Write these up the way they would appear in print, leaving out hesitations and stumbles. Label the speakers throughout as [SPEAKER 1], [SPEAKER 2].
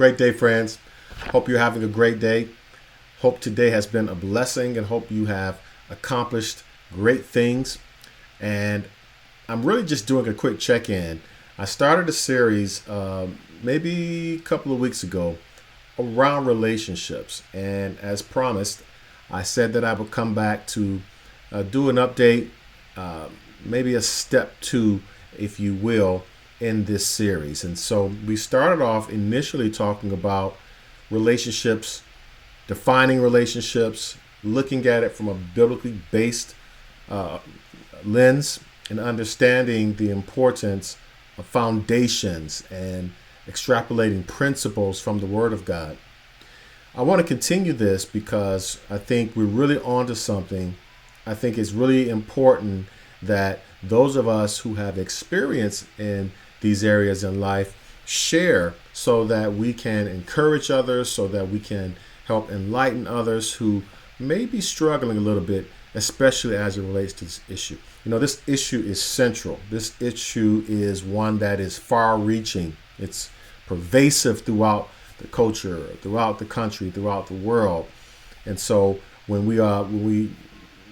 [SPEAKER 1] Great day, friends. Hope you're having a great day. Hope today has been a blessing and hope you have accomplished great things. And I'm really just doing a quick check in. I started a series maybe a couple of weeks ago around relationships. And as promised, I said that I would come back to do an update, maybe a step two, if you will, in this series. And so we started off initially talking about relationships, defining relationships, looking at it from a biblically based lens, and understanding the importance of foundations and extrapolating principles from the Word of God. I want to continue this because I think we're really onto something. I think it's really important that those of us who have experience in these areas in life share so that we can encourage others, so that we can help enlighten others who may be struggling a little bit, especially as it relates to this issue. You know, this issue is central. This issue is one that is far reaching. It's pervasive throughout the culture, throughout the country, throughout the world. And so when we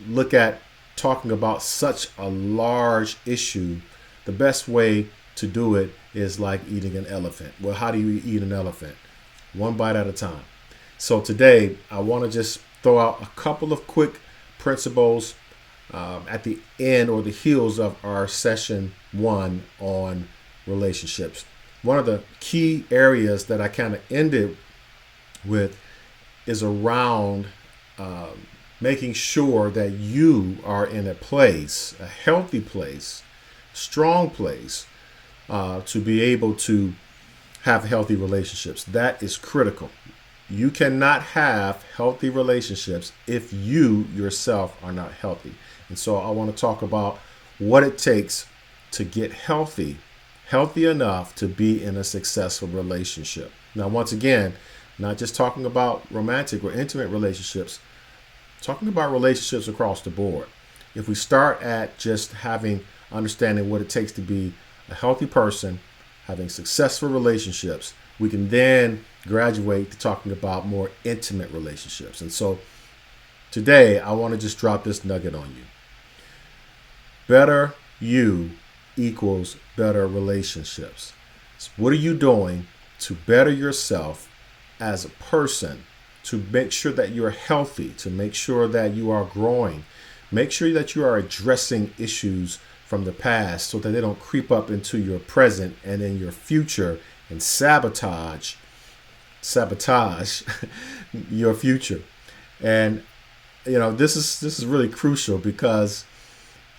[SPEAKER 1] look at talking about such a large issue, the best way to do it is like eating an elephant. Well, how do you eat an elephant? One bite at a time. So today, I want to just throw out a couple of quick principles at the end or the heels of our session one on relationships. One of the key areas that I kind of ended with is around making sure that you are in a place, a healthy place, strong place, to be able to have healthy relationships. That is critical. You cannot have healthy relationships if you yourself are not healthy. And so I want to talk about what it takes to get healthy enough to be in a successful relationship. Now, once again, not just talking about romantic or intimate relationships, talking about relationships across the board. If we start at just understanding what it takes to be a healthy person, having successful relationships, we can then graduate to talking about more intimate relationships. And so today, I want to just drop this nugget on you. Better you equals better relationships. So what are you doing to better yourself as a person, to make sure that you're healthy, to make sure that you are growing, make sure that you are addressing issues from the past so that they don't creep up into your present and in your future and sabotage your future. And you know, this is really crucial because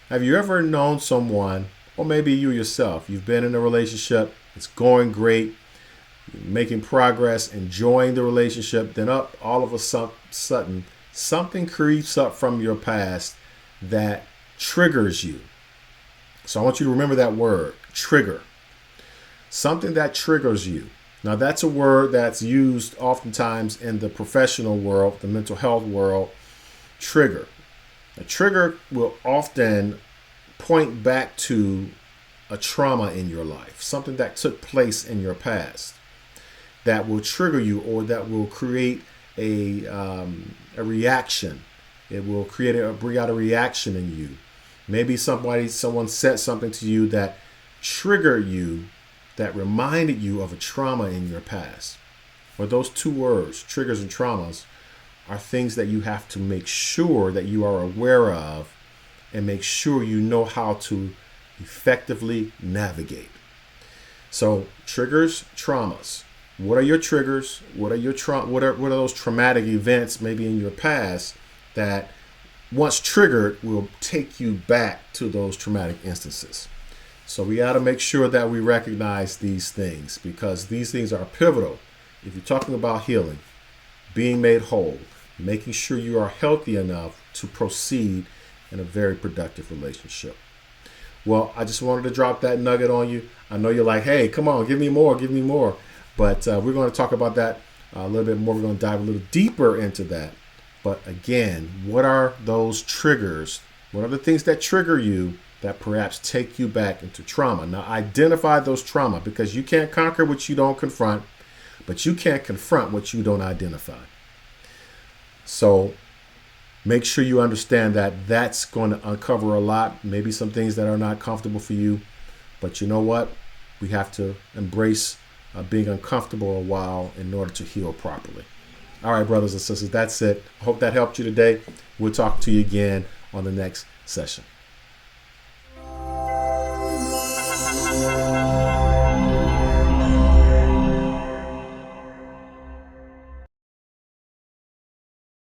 [SPEAKER 1] have you ever known someone, or maybe you yourself, you've been in a relationship, it's going great, you're making progress, enjoying the relationship, then all of a sudden something creeps up from your past that triggers you. So I want you to remember that word, trigger. Something that triggers you. Now that's a word that's used oftentimes in the professional world, the mental health world, trigger. A trigger will often point back to a trauma in your life, something that took place in your past that will trigger you or that will create a reaction. It will bring out a reaction in you. Maybe someone said something to you that triggered you, that reminded you of a trauma in your past. Or those two words, triggers and traumas, are things that you have to make sure that you are aware of and make sure you know how to effectively navigate. So triggers, traumas. What are your triggers? What are those traumatic events maybe in your past that once triggered will take you back to those traumatic instances? So we got to make sure that we recognize these things because these things are pivotal. If you're talking about healing, being made whole, making sure you are healthy enough to proceed in a very productive relationship. Well, I just wanted to drop that nugget on you. I know you're like, hey, come on, give me more. But we're going to talk about that a little bit more. We're going to dive a little deeper into that. But again, what are those triggers? What are the things that trigger you that perhaps take you back into trauma? Now, identify those trauma because you can't conquer what you don't confront. but you can't confront what you don't identify. So make sure you understand that that's going to uncover a lot, maybe some things that are not comfortable for you. But you know what? We have to embrace being uncomfortable a while in order to heal properly. All right, brothers and sisters, that's it. I hope that helped you today. We'll talk to you again on the next session.